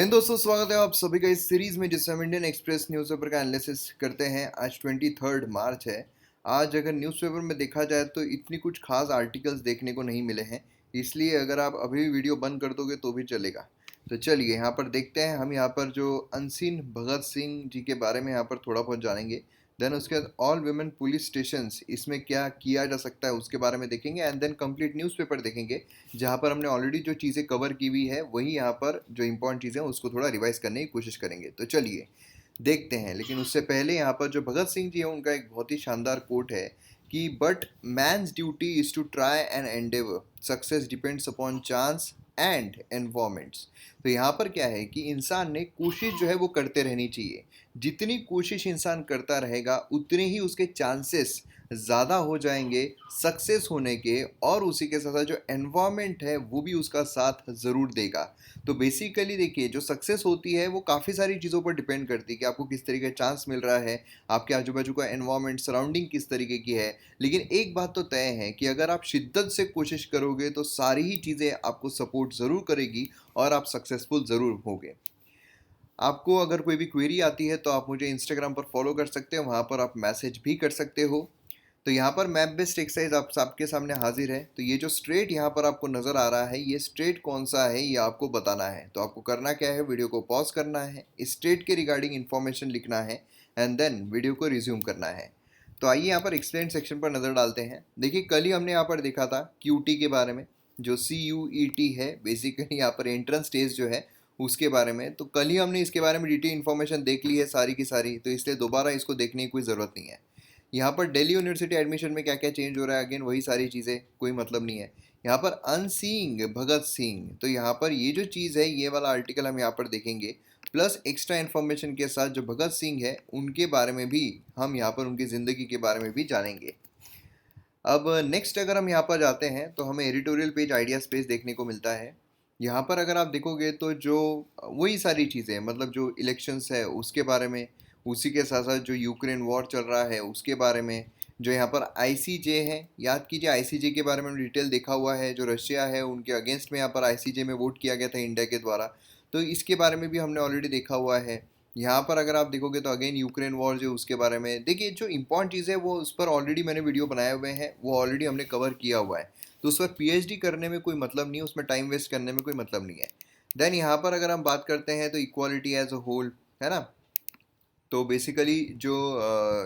जय हिंद दोस्तों, स्वागत है आप सभी का इस सीरीज में जिससे हम इंडियन एक्सप्रेस न्यूज़पेपर का एनालिसिस करते हैं। आज 23 मार्च है। आज अगर न्यूज़पेपर में देखा जाए तो इतनी कुछ खास आर्टिकल्स देखने को नहीं मिले हैं, इसलिए अगर आप अभी भी वीडियो बंद कर दोगे तो भी चलेगा। तो चलिए यहाँ पर देखते हैं। हम यहाँ पर जो अनसीन भगत सिंह जी के बारे में यहाँ पर थोड़ा बहुत जानेंगे। देन उसके बाद ऑल वुमेन पुलिस स्टेशंस, इसमें क्या किया जा सकता है उसके बारे में देखेंगे। एंड देन कंप्लीट न्यूज़पेपर देखेंगे, जहाँ पर हमने ऑलरेडी जो चीज़ें कवर की हुई है वही यहाँ पर जो इंपॉर्टेंट चीज़ें हैं उसको थोड़ा रिवाइज करने की कोशिश करेंगे। तो चलिए देखते हैं। लेकिन उससे पहले यहाँ पर जो भगत सिंह जी है उनका एक बहुत ही शानदार कोट है कि but man's duty is to try and endeavour, success depends upon chance and environments. तो यहाँ पर क्या है कि इंसान ने कोशिश जो है वो करते रहनी चाहिए। जितनी कोशिश इंसान करता रहेगा उतने ही उसके चांसेस ज़्यादा हो जाएंगे सक्सेस होने के, और उसी के साथ साथ जो एनवायरनमेंट है वो भी उसका साथ ज़रूर देगा। तो बेसिकली देखिए, जो सक्सेस होती है वो काफ़ी सारी चीज़ों पर डिपेंड करती है कि आपको किस तरीके का चांस मिल रहा है, आपके आजू बाजू का एनवायरनमेंट सराउंडिंग किस तरीके की है। लेकिन एक बात तो तय है कि अगर आप शिद्दत से कोशिश करोगे तो सारी ही चीज़ें आपको सपोर्ट ज़रूर करेगी और आप सक्सेसफुल ज़रूर होगे। आपको अगर कोई भी क्वेरी आती है तो आप मुझे इंस्टाग्राम पर फॉलो कर सकते हो, वहाँ पर आप मैसेज भी कर सकते हो। तो यहाँ पर मैप बेस्ड एक्सरसाइज आप सबके सामने हाजिर है। तो ये जो स्ट्रेट यहाँ पर आपको नज़र आ रहा है, ये स्ट्रेट कौन सा है ये आपको बताना है। तो आपको करना क्या है, वीडियो को पॉज करना है, स्ट्रेट के रिगार्डिंग इन्फॉर्मेशन लिखना है एंड देन वीडियो को रिज्यूम करना है। तो आइए यहाँ पर एक्सप्लेन सेक्शन पर नज़र डालते हैं। देखिए, कल ही हमने यहाँ पर देखा था क्यूटी के बारे में, जो CUET है, बेसिकली यहाँ पर एंट्रेंस टेस्ट जो है उसके बारे में। तो कल ही हमने इसके बारे में डिटेल इन्फॉर्मेशन देख ली है सारी की सारी, तो इसलिए दोबारा इसको देखने की कोई ज़रूरत नहीं है। यहाँ पर दिल्ली यूनिवर्सिटी एडमिशन में क्या क्या चेंज हो रहा है, अगेन वही सारी चीज़ें, कोई मतलब नहीं है। यहाँ पर अनसीइंग भगत सिंह, तो यहाँ पर ये जो चीज़ है ये वाला आर्टिकल हम यहाँ पर देखेंगे, प्लस एक्स्ट्रा इन्फॉर्मेशन के साथ जो भगत सिंह है उनके बारे में भी हम यहाँ पर उनकी ज़िंदगी के बारे में भी जानेंगे। अब नेक्स्ट अगर हम यहाँ पर जाते हैं तो हमें एडिटोरियल पेज, आइडियाज़ पेज देखने को मिलता है। यहाँ पर अगर आप देखोगे तो जो वही सारी चीज़ें, मतलब जो इलेक्शंस है उसके बारे में, उसी के साथ साथ जो यूक्रेन वॉर चल रहा है उसके बारे में, जो यहाँ पर आईसीजे है, याद कीजिए आईसीजे के बारे में डिटेल देखा हुआ है। जो रशिया है उनके अगेंस्ट में यहाँ पर आईसीजे में वोट किया गया था इंडिया के द्वारा, तो इसके बारे में भी हमने ऑलरेडी देखा हुआ है। यहाँ पर अगर आप देखोगे तो अगेन यूक्रेन वॉर जो उसके बारे में देखिए, जो इम्पॉर्टेंट चीज़ है वो उस पर ऑलरेडी मैंने वीडियो बनाए हुए हैं, वो ऑलरेडी हमने कवर किया हुआ है। तो उस पर पीएचडी करने में कोई मतलब नहीं है, उसमें टाइम वेस्ट करने में कोई मतलब नहीं है। देन यहाँ पर अगर हम बात करते हैं तो इक्वालिटी एज अ होल, है ना। तो बेसिकली जो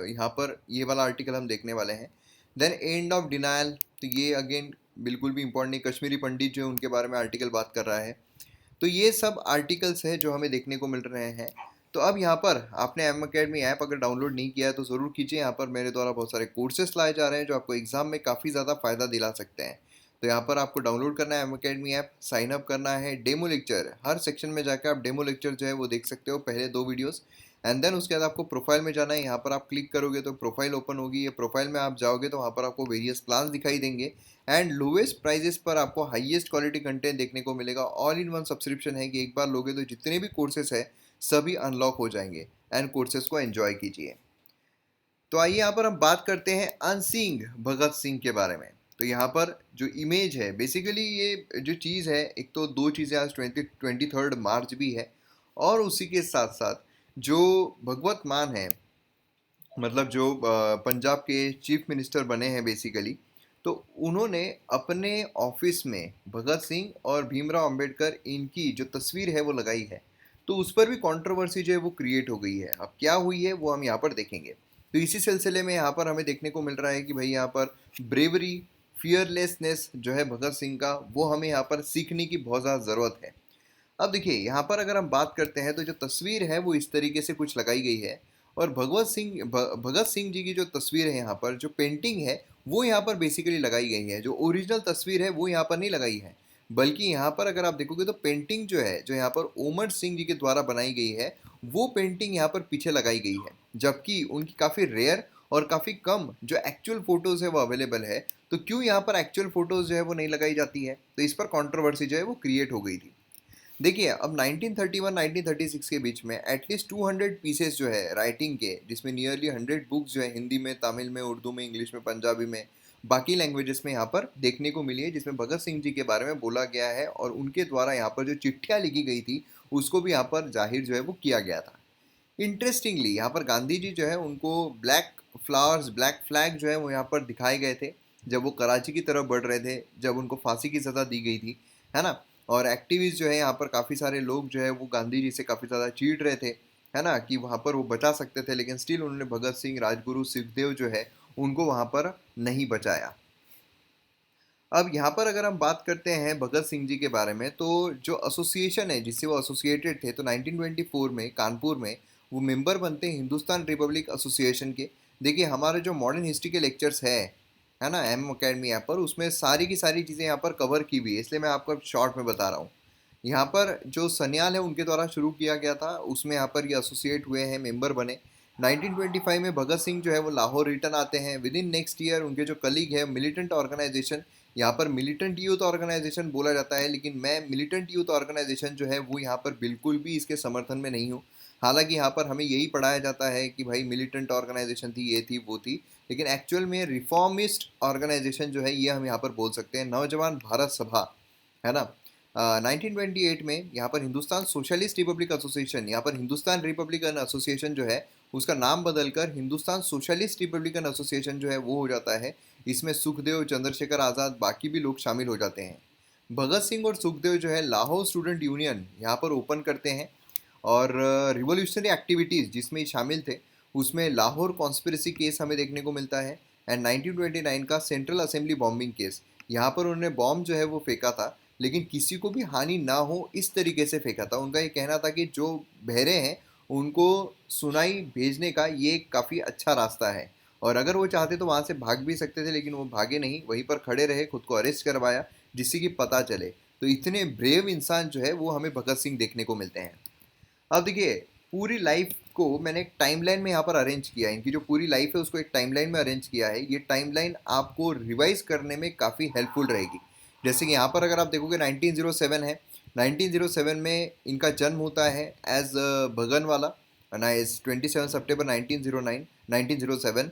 यहाँ पर ये वाला आर्टिकल हम देखने वाले हैं। देन एंड ऑफ डिनायल, तो ये अगेन बिल्कुल भी इंपॉर्टेंट नहीं, कश्मीरी पंडित जो है उनके बारे में आर्टिकल बात कर रहा है। तो ये सब आर्टिकल्स हैं जो हमें देखने को मिल रहे हैं। तो अब यहाँ पर आपने एम अकेडमी ऐप अगर डाउनलोड नहीं किया है तो ज़रूर कीजिए। यहाँ पर मेरे द्वारा बहुत सारे कोर्सेस लाए जा रहे हैं जो आपको एग्जाम में काफ़ी ज़्यादा फ़ायदा दिला सकते हैं। तो यहाँ पर आपको डाउनलोड करना है M academy app, sign up करना है, डेमो लेक्चर, हर सेक्शन में जाकर आप डेमो लेक्चर जो है वो देख सकते हो, पहले 2 वीडियोस। एंड देन उसके बाद आपको प्रोफाइल में जाना है। यहाँ पर आप क्लिक करोगे तो प्रोफाइल ओपन होगी। ये प्रोफाइल में आप जाओगे तो वहाँ पर आपको वेरियस प्लान्स दिखाई देंगे एंड लोवेस्ट प्राइजेस पर आपको हाईएस्ट क्वालिटी कंटेंट देखने को मिलेगा। ऑल इन वन सब्सक्रिप्शन है कि एक बार लोगे तो जितने भी कोर्सेस है सभी अनलॉक हो जाएंगे एंड कोर्सेस को एंजॉय कीजिए। तो आइए यहाँ पर हम बात करते हैं अनसीइंग भगत सिंह के बारे में। तो यहाँ पर जो इमेज है, बेसिकली ये जो चीज़ है, एक तो दो चीज़ें, आज 23 मार्च भी है और उसी के साथ साथ जो भगवत मान है, मतलब जो पंजाब के चीफ मिनिस्टर बने हैं बेसिकली, तो उन्होंने अपने ऑफिस में भगत सिंह और भीमराव अंबेडकर इनकी जो तस्वीर है वो लगाई है। तो उस पर भी कंट्रोवर्सी जो है वो क्रिएट हो गई है। अब क्या हुई है वो हम यहाँ पर देखेंगे। तो इसी सिलसिले में यहाँ पर हमें देखने को मिल रहा है कि भाई यहाँ पर ब्रेवरी, फियरलेसनेस जो है भगत सिंह का, वो हमें यहाँ पर सीखने की बहुत ज़्यादा ज़रूरत है। अब देखिए, यहाँ पर अगर हम बात करते हैं तो जो तस्वीर है वो इस तरीके से कुछ लगाई गई है, और भगत सिंह जी की जो तस्वीर है, यहाँ पर जो पेंटिंग है वो यहाँ पर बेसिकली लगाई गई है। जो ओरिजिनल तस्वीर है वो यहाँ पर नहीं लगाई है, बल्कि यहाँ पर अगर आप देखोगे तो पेंटिंग जो है, जो यहाँ पर ओमर सिंह जी के द्वारा बनाई गई है, वो पेंटिंग यहाँ पर पीछे लगाई गई है। जबकि उनकी काफ़ी रेयर और काफ़ी कम जो एक्चुअल फ़ोटोज़ है वो अवेलेबल है। तो क्यों यहाँ पर एक्चुअल फ़ोटोज़ जो है वो नहीं लगाई जाती है, तो इस पर कंट्रोवर्सी जो है वो क्रिएट हो गई थी। देखिए, अब 1931-1936 के बीच में एटलीस्ट 200 पीसेस जो है राइटिंग के, जिसमें नियरली 100 बुक्स जो है हिंदी में, तमिल में, उर्दू में, इंग्लिश में, पंजाबी में, बाकी लैंग्वेजेस में यहाँ पर देखने को मिली है, जिसमें भगत सिंह जी के बारे में बोला गया है और उनके द्वारा यहाँ पर जो चिट्ठियाँ लिखी गई थी उसको भी यहाँ पर जाहिर जो है वो किया गया था। इंटरेस्टिंगली यहाँ पर गांधी जी जो है उनको ब्लैक फ्लावर्स, ब्लैक फ्लैग जो है वो यहाँ पर दिखाए गए थे जब वो कराची की तरफ बढ़ रहे थे, जब उनको फांसी की सज़ा दी गई थी, है ना। और एक्टिविस्ट जो है यहाँ पर काफ़ी सारे लोग जो है वो गांधी जी से काफ़ी ज़्यादा चीड़ रहे थे, है ना, कि वहाँ पर वो बचा सकते थे, लेकिन स्टिल उन्होंने भगत सिंह, राजगुरु, सुखदेव जो है उनको वहाँ पर नहीं बचाया। अब यहाँ पर अगर हम बात करते हैं भगत सिंह जी के बारे में, तो जो एसोसिएशन है जिससे वो एसोसिएटेड थे, तो 1924 में कानपुर में वो मेंबर बनते हैं हिंदुस्तान रिपब्लिक एसोसिएशन के। देखिए हमारे जो मॉडर्न हिस्ट्री के लेक्चर्स है ना, एम अकेडमी ऐप पर, उसमें सारी की सारी चीज़ें यहाँ पर कवर की हुई है, इसलिए मैं आपको शॉर्ट में बता रहा हूँ। यहाँ पर जो सन्याल है उनके द्वारा शुरू किया गया था, उसमें यहाँ पर ये एसोसिएट हुए हैं, मेंबर बने। 1925 में भगत सिंह जो है वो लाहौर रिटर्न आते हैं। विद इन नेक्स्ट ईयर उनके जो कलीग है मिलिटेंट ऑर्गेनाइजेशन, यहाँ पर मिलिटेंट यूथ ऑर्गेनाइजेशन बोला जाता है, लेकिन मैं मिलिटेंट यूथ ऑर्गेनाइजेशन जो है वो यहाँ पर बिल्कुल भी इसके समर्थन में नहीं हूँ। हालांकि यहाँ पर हमें यही पढ़ाया जाता है कि भाई मिलिटेंट ऑर्गेनाइजेशन थी, ये थी, वो थी, लेकिन एक्चुअल में रिफॉर्मिस्ट ऑर्गेनाइजेशन जो है ये हम यहाँ पर बोल सकते हैं, नौजवान भारत सभा, है ना। 1928 में यहाँ पर हिंदुस्तान सोशलिस्ट रिपब्लिक एसोसिएशन, यहाँ पर हिंदुस्तान रिपब्लिकन एसोसिएशन जो है उसका नाम बदलकर हिंदुस्तान सोशलिस्ट रिपब्लिकन एसोसिएशन जो है वो हो जाता है। इसमें सुखदेव, चंद्रशेखर आज़ाद, बाकी भी लोग शामिल हो जाते हैं। भगत सिंह और सुखदेव जो है लाहौर स्टूडेंट यूनियन यहाँ पर ओपन करते हैं, और रिवोल्यूशनरी एक्टिविटीज़ जिसमें ये शामिल थे उसमें लाहौर कॉन्स्पिरेसी केस हमें देखने को मिलता है, एंड 1929 का सेंट्रल असेंबली बॉम्बिंग केस। यहाँ पर उन्होंने बॉम्ब जो है वो फेंका था, लेकिन किसी को भी हानि ना हो इस तरीके से फेंका था। उनका ये कहना था कि जो बहरे हैं उनको सुनाई भेजने का ये काफ़ी अच्छा रास्ता है, और अगर वो चाहते तो वहाँ से भाग भी सकते थे, लेकिन वो भागे नहीं, वहीं पर खड़े रहे, खुद को अरेस्ट करवाया जिससे कि पता चले। तो इतने ब्रेव इंसान जो है वो हमें भगत सिंह देखने को मिलते हैं। अब देखिए पूरी लाइफ को मैंने एक टाइमलाइन में यहाँ पर अरेंज किया है, इनकी जो पूरी लाइफ है उसको एक टाइमलाइन में अरेंज किया है। ये टाइमलाइन आपको रिवाइज करने में काफ़ी हेल्पफुल रहेगी। जैसे कि यहाँ पर अगर आप देखोगे 1907 है, 1907 में इनका जन्म होता है एज भगनवाला, ना इज 27 सितंबर 1909 1907।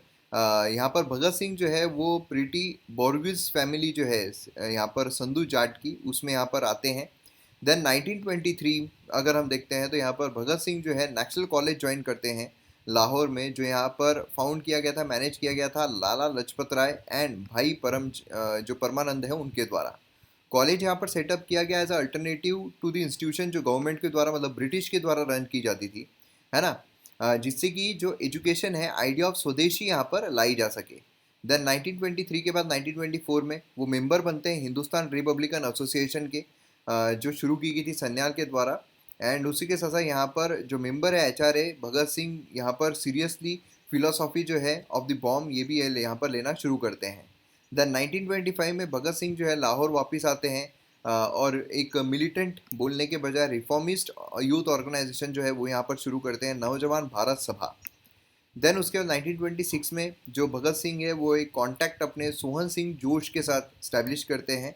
यहाँ पर भगत सिंह जो है वो प्रीटी बोर्गिस फैमिली जो है यहाँ पर संधू जाट की, उसमें यहाँ पर आते हैं। देन 1923 अगर हम देखते हैं तो यहाँ पर भगत सिंह जो है नेशनल कॉलेज ज्वाइन करते हैं लाहौर में, जो यहाँ पर फाउंड किया गया था, मैनेज किया गया था लाला लजपत राय एंड भाई जो परमानंद है उनके द्वारा। कॉलेज यहाँ पर सेटअप किया गया as alternative to the institution जो गवर्नमेंट के द्वारा, मतलब ब्रिटिश के द्वारा रन की जाती थी, है ना। जिससे कि जो एजुकेशन है, आइडिया ऑफ स्वदेशी यहाँ पर लाई जा सके। देन 1923 के बाद 1924 में वो मेंबर बनते हैं हिंदुस्तान रिपब्लिकन एसोसिएशन के, जो शुरू की गई थी सन्याल के द्वारा। एंड उसी के साथ साथ यहाँ पर जो मेंबर है एचआरए भगत सिंह, यहाँ पर सीरियसली फिलोसॉफी जो है ऑफ द बॉम्ब ये भी यहाँ पर लेना शुरू करते हैं। देन 1925 में भगत सिंह जो है लाहौर वापस आते हैं, और एक मिलिटेंट बोलने के बजाय रिफॉर्मिस्ट यूथ ऑर्गेनाइजेशन जो है वो यहाँ पर शुरू करते हैं, नौजवान भारत सभा। देन उसके बाद 1926 में जो भगत सिंह है वो एक कॉन्टैक्ट अपने सोहन सिंह जोश के साथ स्टैब्लिश करते हैं,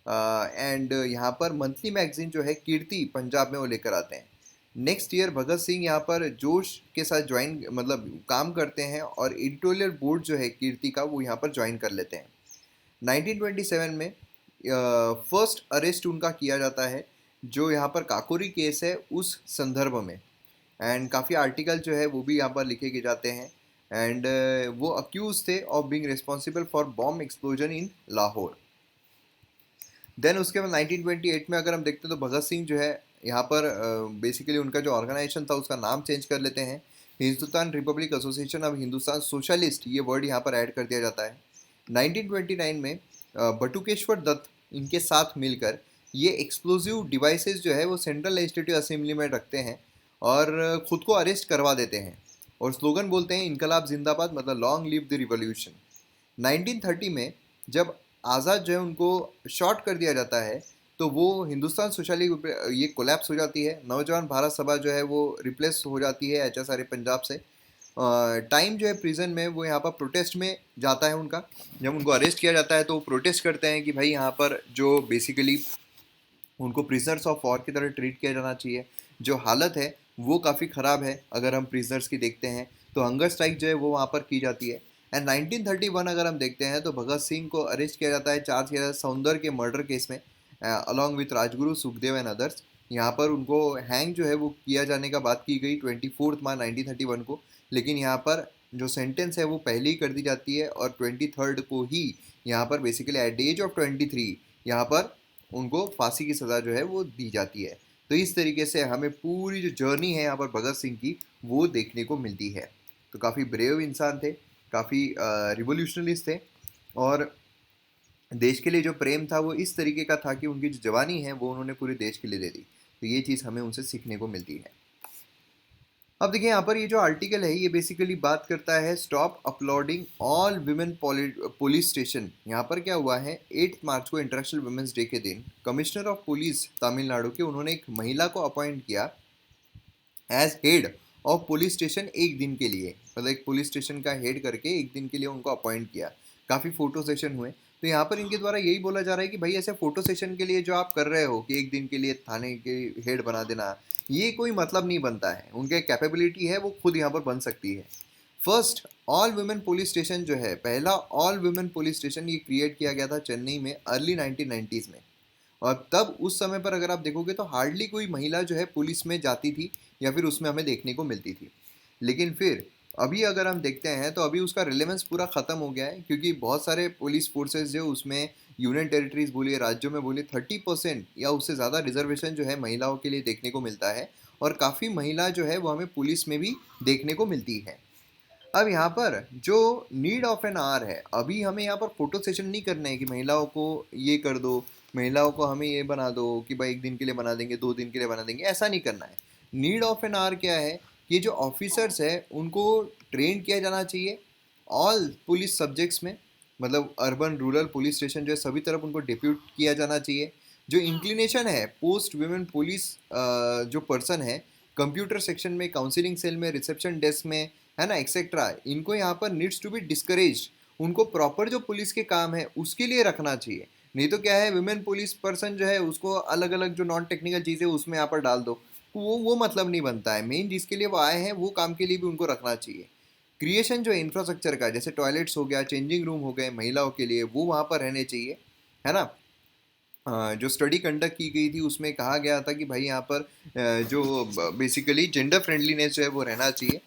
एंड यहाँ पर मंथली मैगजीन जो है कीर्ति पंजाब में वो लेकर आते हैं। नेक्स्ट ईयर भगत सिंह यहाँ पर जोश के साथ ज्वाइन, मतलब काम करते हैं, और एडिटोरियल बोर्ड जो है कीर्ति का वो यहाँ पर ज्वाइन कर लेते हैं। 1927 में फर्स्ट अरेस्ट उनका किया जाता है, जो यहाँ पर काकोरी केस है उस संदर्भ में, एंड काफ़ी आर्टिकल जो है वो भी यहाँ पर लिखे गए जाते हैं। एंड वो अक्यूज थे of being responsible for bomb explosion in Lahore. Then उसके बाद 1928 में अगर हम देखते हैं तो भगत सिंह जो है यहाँ पर बेसिकली उनका जो ऑर्गेनाइजेशन था उसका नाम चेंज कर लेते हैं, हिंदुस्तान रिपब्लिक एसोसिएशन, अब हिंदुस्तान सोशलिस्ट ये वर्ड यहाँ पर ऐड कर दिया जाता है। 1929 में बटुकेश्वर दत्त इनके साथ मिलकर ये एक्सप्लोजिव डिवाइसेस जो है वो सेंट्रल लेजिस्लेटिव असेंबली में रखते हैं, और खुद को अरेस्ट करवा देते हैं, और स्लोगन बोलते हैं इनकलाब जिंदाबाद, मतलब लॉन्ग लिव द रिवॉल्यूशन। 1930 में जब आज़ाद जो है उनको शॉर्ट कर दिया जाता है, तो वो हिंदुस्तान सोशलिस्ट ये कोलैप्स हो जाती है, नौजवान भारत सभा जो है वो रिप्लेस हो जाती है HSRA पंजाब से। टाइम जो है प्रिजन में वो यहाँ पर प्रोटेस्ट में जाता है उनका, जब उनको अरेस्ट किया जाता है तो वो प्रोटेस्ट करते हैं कि भाई यहाँ पर जो बेसिकली उनको प्रिजनर्स ऑफ वॉर की तरह ट्रीट किया जाना चाहिए, जो हालत है वो काफ़ी ख़राब है। अगर हम प्रिजनर्स की देखते हैं तो हंगर स्ट्राइक जो है वो वहाँ पर की जाती है। एंड 1931 अगर हम देखते हैं तो भगत सिंह को अरेस्ट किया जाता है, चार्ज किया जाता है सौंदर्य के मर्डर केस में, along with Rajguru, Sukhdev and others. यहाँ पर उनको हैंग जो है वो किया जाने का बात की गई 24 मार्च 1931 को, लेकिन यहाँ पर जो सेंटेंस है वो पहले ही कर दी जाती है और 23 को ही यहाँ पर basically at the age of 23 यहाँ पर उनको फांसी की सज़ा जो है वो दी जाती है। तो इस तरीके से हमें पूरी जो जर्नी है यहाँ पर भगत सिंह की वो देखने को मिलती है। तो काफ़ी ब्रेव इंसान थे, काफ़ी रिवोल्यूशनलिस्ट थे और देश के लिए जो प्रेम था वो इस तरीके का था कि उनकी जो जवानी है वो उन्होंने पूरे देश के लिए दे दी। तो ये चीज़ हमें उनसे सीखने को मिलती है। अब देखिए यहाँ पर ये जो आर्टिकल है ये बेसिकली बात करता है stop uploading all women police station. यहाँ पर क्या हुआ है, 8 मार्च को इंटरनेशनल वुमेन्स डे के दिन कमिश्नर ऑफ पुलिस तमिलनाडु के उन्होंने एक महिला को अपॉइंट किया as head of police station एक दिन के लिए, मतलब एक पुलिस स्टेशन का हेड करके एक दिन के लिए उनको अपॉइंट किया। काफ़ी फोटो सेशन हुए। तो यहाँ पर इनके द्वारा यही बोला जा रहा है कि भाई ऐसे फोटो सेशन के लिए जो आप कर रहे हो कि एक दिन के लिए थाने के हेड बना देना, ये कोई मतलब नहीं बनता है। उनके कैपेबिलिटी है वो खुद यहाँ पर बन सकती है। First all women police station जो है, पहला ऑल वुमेन पुलिस स्टेशन ये क्रिएट किया गया था चेन्नई में अर्ली 1990s में। और तब उस समय पर अगर आप देखोगे तो हार्डली कोई महिला जो है पुलिस में जाती थी या फिर उसमें हमें देखने को मिलती थी। लेकिन फिर अभी अगर हम देखते हैं तो अभी उसका रिलेवेंस पूरा ख़त्म हो गया है, क्योंकि बहुत सारे पुलिस फोर्सेस जो उसमें यूनियन टेरिटरीज बोलिए, राज्यों में बोलिए, 30% या उससे ज़्यादा रिजर्वेशन जो है महिलाओं के लिए देखने को मिलता है। और काफ़ी महिला जो है वो हमें पुलिस में भी देखने को मिलती है। अब यहाँ पर जो नीड ऑफ एन आवर है, अभी हमें यहाँ पर फोटो सेशन नहीं करना है कि महिलाओं को ये कर दो, महिलाओं को हमें ये बना दो कि भाई एक दिन के लिए बना देंगे, 2 दिन के लिए बना देंगे, ऐसा नहीं करना है। नीड ऑफ एन आवर क्या है कि जो ऑफिसर्स है उनको ट्रेन किया जाना चाहिए ऑल पुलिस सब्जेक्ट्स में, मतलब अर्बन रूरल पुलिस स्टेशन जो है सभी तरफ उनको डिप्यूट किया जाना चाहिए। जो इंक्लिनेशन है पोस्ट वुमेन पुलिस जो पर्सन है, कंप्यूटर सेक्शन में, काउंसिलिंग सेल में, रिसेप्शन डेस्क में, है ना, एक्सेट्रा, इनको यहाँ पर नीड्स टू बी डिस्करेज। उनको प्रॉपर जो पुलिस के काम है उसके लिए रखना चाहिए। नहीं तो क्या है, वुमेन पुलिस पर्सन जो है उसको अलग अलग जो नॉन टेक्निकल चीज़ें उसमें यहाँ पर डाल दो, वो मतलब नहीं बनता है। मेन जिसके लिए वो आए हैं वो काम के लिए भी उनको रखना चाहिए। क्रिएशन जो इंफ्रास्ट्रक्चर का, जैसे टॉयलेट्स हो गया, चेंजिंग रूम हो गए महिलाओं के लिए, वो वहाँ पर रहने चाहिए, है ना। जो स्टडी कंडक्ट की गई थी उसमें कहा गया था कि भाई यहाँ पर जो बेसिकली जेंडर फ्रेंडलीनेस जो है वो रहना चाहिए।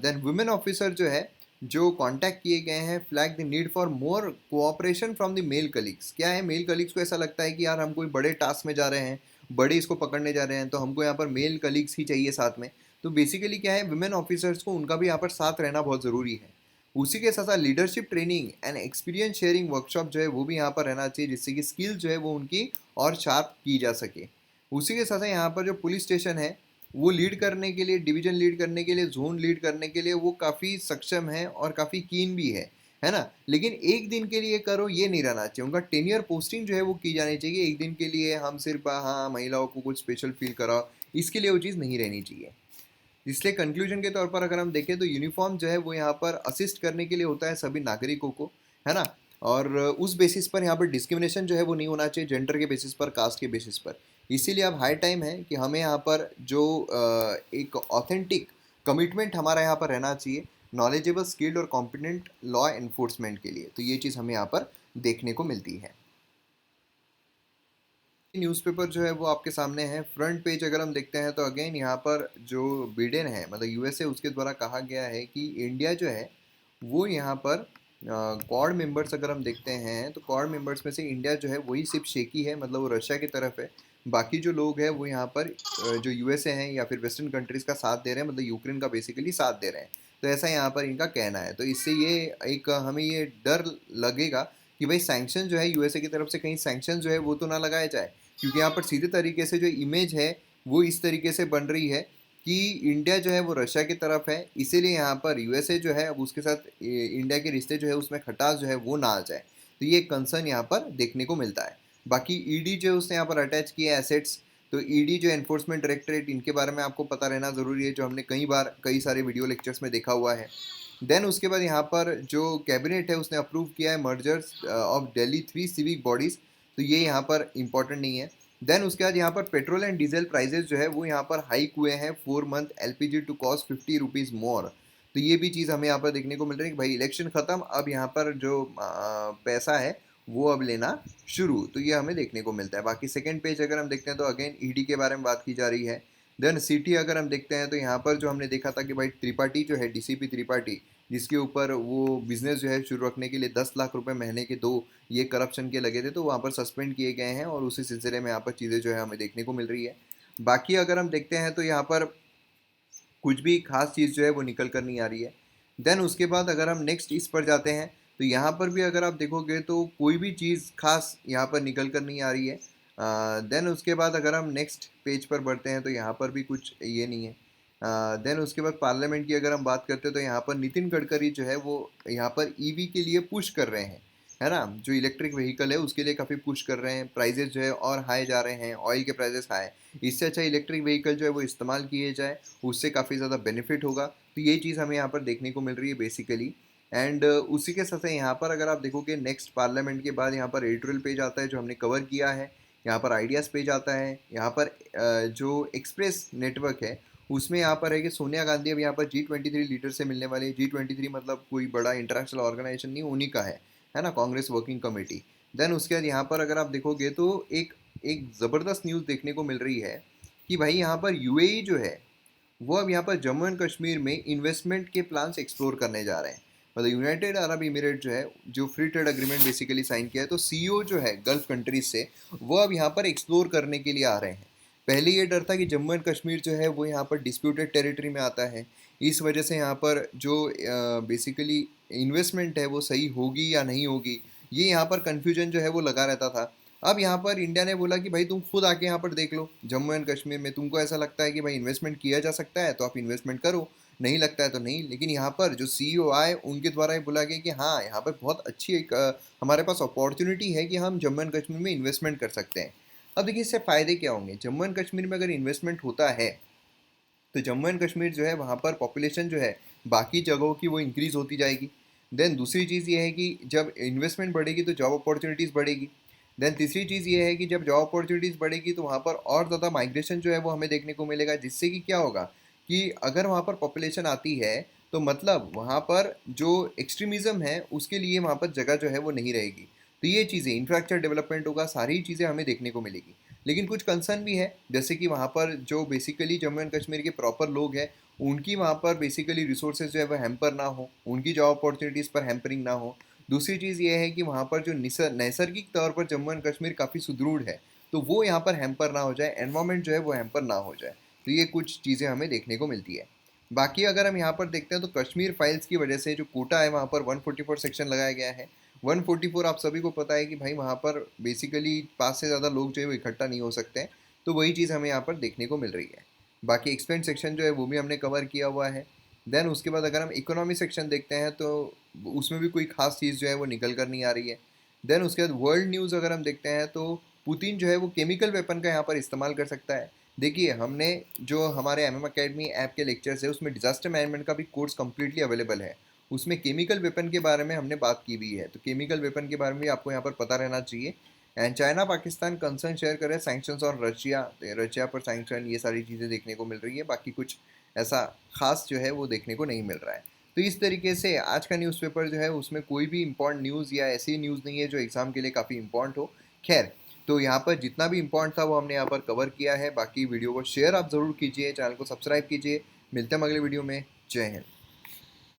देन वुमेन ऑफिसर जो है जो कांटेक्ट किए गए हैं flag the need for more cooperation from the male colleagues. क्या है, मेल कलीग्स को ऐसा लगता है कि यार हम कोई बड़े टास्क में जा रहे हैं, बड़े इसको पकड़ने जा रहे हैं, तो हमको यहाँ पर मेल कलीग्स ही चाहिए साथ में। तो बेसिकली क्या है, वुमेन ऑफिसर्स को उनका भी यहाँ पर साथ रहना बहुत ज़रूरी है। उसी के साथ साथ leadership training and experience sharing workshop जो है वो भी यहाँ पर रहना चाहिए, जिससे कि स्किल जो है वो उनकी और शार्प की जा सके। उसी के साथ साथ यहाँ पर जो पुलिस स्टेशन है वो लीड करने के लिए, डिवीजन लीड करने के लिए, जोन लीड करने के लिए वो काफ़ी सक्षम है और काफ़ी कीन भी है ना। लेकिन एक दिन के लिए करो ये नहीं रहना चाहिए। उनका टेनियर पोस्टिंग जो है वो की जानी चाहिए। एक दिन के लिए हम सिर्फ हाँ महिलाओं को कुछ स्पेशल फील कराओ, इसके लिए वो चीज़ नहीं रहनी चाहिए। इसलिए कंक्लूजन के तौर पर अगर हम देखें तो यूनिफॉर्म जो है वो यहाँ पर असिस्ट करने के लिए होता है सभी नागरिकों को, है ना। और उस बेसिस पर यहाँ पर डिस्क्रिमिनेशन जो है वो नहीं होना चाहिए, जेंडर के बेसिस पर, कास्ट के बेसिस पर। इसीलिए अब हाई टाइम है कि हमें यहाँ पर जो एक ऑथेंटिक कमिटमेंट हमारा यहाँ पर रहना चाहिए नॉलेजेबल, स्किल्ड और कॉम्पिटेंट लॉ एनफोर्समेंट के लिए। तो ये चीज़ हमें यहाँ पर देखने को मिलती है। न्यूज़पेपर जो है वो आपके सामने है। फ्रंट पेज अगर हम देखते हैं तो अगेन यहाँ पर जो बिडेन है, मतलब यूएसए, उसके द्वारा कहा गया है कि इंडिया जो है वो यहाँ पर क्वाड मेंबर्स अगर हम देखते हैं तो क्वाड मेंबर्स में से इंडिया जो है वही सिर्फ शेकी है, मतलब वो रशिया की तरफ है। बाकी जो लोग हैं वो यहाँ पर जो यूएसए हैं या फिर वेस्टर्न कंट्रीज़ का साथ दे रहे हैं, मतलब यूक्रेन का बेसिकली साथ दे रहे हैं। तो ऐसा यहाँ पर इनका कहना है। तो इससे ये एक हमें ये डर लगेगा कि भाई सैंक्शन जो है यूएसए की तरफ से, कहीं सैंक्शन जो है वो तो ना लगाया जाए, क्योंकि यहाँ पर सीधे तरीके से जो इमेज है वो इस तरीके से बन रही है कि इंडिया जो है वो रशिया की तरफ है। इसीलिए यहाँ पर यूएसए जो है अब उसके साथ इंडिया के रिश्ते जो है उसमें खटास जो है वो ना आ जाए। तो ये कंसर्न यहाँ पर देखने को मिलता है। बाकी ईडी जो है उसने यहाँ पर अटैच किया है एसेट्स। तो ईडी जो एनफोर्समेंट डायरेक्टरेट, इनके बारे में आपको पता रहना ज़रूरी है, जो हमने कई बार कई सारे वीडियो लेक्चर्स में देखा हुआ है। देन उसके बाद यहाँ पर जो कैबिनेट है उसने अप्रूव किया है mergers of Delhi 3 civic bodies. तो ये यहाँ पर इंपॉर्टेंट नहीं है। देन उसके बाद यहाँ पर पेट्रोल एंड डीजल प्राइजेस जो है वो यहाँ पर हाइक हुए हैं 4 month LPG to cost 50 rupees more. तो ये भी चीज़ हमें यहाँ पर देखने को मिल रही है कि भाई इलेक्शन ख़त्म, अब यहाँ पर जो पैसा है वो अब लेना शुरू, तो ये हमें देखने को मिलता है। बाकी सेकंड पेज अगर हम देखते हैं तो अगेन ईडी के बारे में बात की जा रही है। देन सिटी अगर हम देखते हैं तो यहाँ पर जो हमने देखा था कि भाई त्रिपाठी जो है, डीसीपी त्रिपाठी, जिसके ऊपर वो बिजनेस जो है शुरू रखने के लिए 10 लाख रुपए महीने के दो ये करप्शन के लगे थे, तो वहाँ पर सस्पेंड किए गए हैं और उसी सिलसिले में यहाँ पर चीज़ें जो है हमें देखने को मिल रही है। बाकी अगर हम देखते हैं तो यहाँ पर कुछ भी खास चीज़ जो है वो निकल कर नहीं आ रही है। देन उसके बाद अगर हम नेक्स्ट इस पर जाते हैं तो यहाँ पर भी अगर आप देखोगे तो कोई भी चीज़ खास यहाँ पर निकल कर नहीं आ रही है। देन उसके बाद अगर हम नेक्स्ट पेज पर बढ़ते हैं तो यहाँ पर भी कुछ ये नहीं है। देन उसके बाद पार्लियामेंट की अगर हम बात करते हैं तो यहाँ पर नितिन गडकरी जो है वो यहाँ पर ईवी के लिए पुश कर रहे हैं, है ना, जो इलेक्ट्रिक व्हीकल है उसके लिए काफ़ी पुश कर रहे हैं। प्राइजेस जो है और हाई जा रहे हैं, ऑयल के प्राइजेस हाई। इससे अच्छा इलेक्ट्रिक व्हीकल जो है वो इस्तेमाल किए जाए, उससे काफ़ी ज़्यादा बेनिफिट होगा। तो ये चीज़ हमें यहाँ पर देखने को मिल रही है बेसिकली। एंड उसी के साथ यहाँ पर अगर आप देखोगे नेक्स्ट पार्लियामेंट के बाद यहाँ पर एडिटोरियल पेज आता है जो हमने कवर किया है। यहाँ पर आइडियाज़ पेज आता है। यहाँ पर जो एक्सप्रेस नेटवर्क है उसमें यहाँ पर है कि सोनिया गांधी अब यहाँ पर G23 लीडर से मिलने वाली है। G23 मतलब कोई बड़ा इंटरनेशनल ऑर्गेनाइजेशन नहीं, उन्हीं का है ना, कांग्रेस वर्किंग कमेटी। देन उसके बाद यहाँ पर अगर आप देखोगे तो एक एक ज़बरदस्त न्यूज़ देखने को मिल रही है कि भाई यहाँ पर यूएई जो है वो अब यहाँ पर जम्मू एंड कश्मीर में इन्वेस्टमेंट के प्लान्स एक्सप्लोर करने जा रहे हैं। मतलब यूनाइटेड अरब इमिरेट जो है, जो free trade agreement basically sign किया है, तो सीईओ जो है गल्फ कंट्रीज से वो अब यहाँ पर एक्सप्लोर करने के लिए आ रहे हैं। पहले ये डर था कि जम्मू एंड कश्मीर जो है वो यहाँ पर डिस्प्यूटेड टेरिटरी में आता है, इस वजह से यहाँ पर जो बेसिकली इन्वेस्टमेंट है वो सही होगी या नहीं होगी, ये यहाँ पर कन्फ्यूजन जो है वो लगा रहता था। अब यहाँ पर इंडिया ने बोला कि भाई तुम खुद आके यहाँ पर देख लो, जम्मू एंड कश्मीर में तुमको ऐसा लगता है कि भाई इन्वेस्टमेंट किया जा सकता है तो आप इन्वेस्टमेंट करो, नहीं लगता है तो नहीं। लेकिन यहाँ पर जो सीईओ आए उनके द्वारा ये बोला गया कि हाँ यहाँ पर बहुत अच्छी एक हमारे पास अपॉर्चुनिटी है कि हम जम्मू एंड कश्मीर में इन्वेस्टमेंट कर सकते हैं। अब देखिए इससे फ़ायदे क्या होंगे। जम्मू एंड कश्मीर में अगर इन्वेस्टमेंट होता है तो जम्मू एंड कश्मीर जो है वहाँ पर पॉपुलेशन जो है बाकी जगहों की वो इंक्रीज़ होती जाएगी। देन दूसरी चीज़ ये है कि जब इन्वेस्टमेंट बढ़ेगी तो जॉब अपॉर्चुनिटीज़ बढ़ेगी। देन तीसरी चीज़ ये है कि जब जॉब अपॉर्चुनिटीज़ बढ़ेगी तो वहाँ पर और ज़्यादा माइग्रेशन जो है वो हमें देखने को मिलेगा, जिससे कि क्या होगा कि अगर वहाँ पर पॉपुलेशन आती है तो मतलब वहाँ पर जो एक्सट्रीमिज़म है उसके लिए वहाँ पर जगह जो है वो नहीं रहेगी। तो ये चीज़ें इंफ्रास्ट्रक्चर डेवलपमेंट होगा, सारी चीज़ें हमें देखने को मिलेगी। लेकिन कुछ कंसर्न भी है, जैसे कि वहाँ पर जो बेसिकली जम्मू एंड कश्मीर के प्रॉपर लोग हैं उनकी वहाँ पर बेसिकली रिसोर्सेज जो है वो हैम्पर ना हो, उनकी जॉब अपॉर्चुनिटीज़ पर हैम्परिंग ना हो। दूसरी चीज़ ये है कि वहाँ पर जो नैसर्गिक तौर पर जम्मू एंड कश्मीर काफ़ी सुदृढ़ है, तो वो यहाँ पर हैम्पर ना हो जाए, एनवायरनमेंट जो है वो हैम्पर ना हो जाए। तो ये कुछ चीज़ें हमें देखने को मिलती है। बाकी अगर हम यहाँ पर देखते हैं तो कश्मीर फाइल्स की वजह से जो कोटा है वहाँ पर 144 सेक्शन लगाया गया है। 144 आप सभी को पता है कि भाई वहाँ पर बेसिकली 5 से ज़्यादा लोग जो है वो इकट्ठा नहीं हो सकते हैं, तो वही चीज़ हमें यहाँ पर देखने को मिल रही है। बाकी एक्सपेंस सेक्शन जो है वो भी हमने कवर किया हुआ है। देन उसके बाद अगर हम इकोनॉमी सेक्शन देखते हैं तो उसमें भी कोई खास चीज़ जो है वो निकल कर नहीं आ रही है। देन उसके बाद वर्ल्ड न्यूज़ अगर हम देखते हैं तो पुतिन जो है वो केमिकल वेपन का यहाँ पर इस्तेमाल कर सकता है। देखिए हमने जो हमारे एमएम अकेडमी ऐप के लेक्चर्स है उसमें डिजास्टर मैनेजमेंट का भी कोर्स कम्प्लीटली अवेलेबल है। उसमें केमिकल वेपन के बारे में हमने बात की हुई है, तो केमिकल वेपन के बारे में भी आपको यहाँ पर पता रहना चाहिए। And China Pakistan concern share करे सैंक्शंस और रशिया, रशिया पर सैंक्शन, ये सारी चीज़ें देखने को मिल रही है। बाकी कुछ ऐसा खास जो है वो देखने को नहीं मिल रहा है। तो इस तरीके से आज का न्यूज़पेपर जो है उसमें कोई भी इंपॉर्टेंट न्यूज़ या ऐसी न्यूज़ नहीं है जो एग्ज़ाम के लिए काफ़ी इंपॉर्टेंट हो। खैर, तो यहाँ पर जितना भी इम्पोर्टेंट था वो हमने यहाँ पर कवर किया है। बाकी वीडियो को शेयर आप ज़रूर कीजिए, चैनल को सब्सक्राइब कीजिए। मिलते हैं अगले वीडियो में। जय हिंद।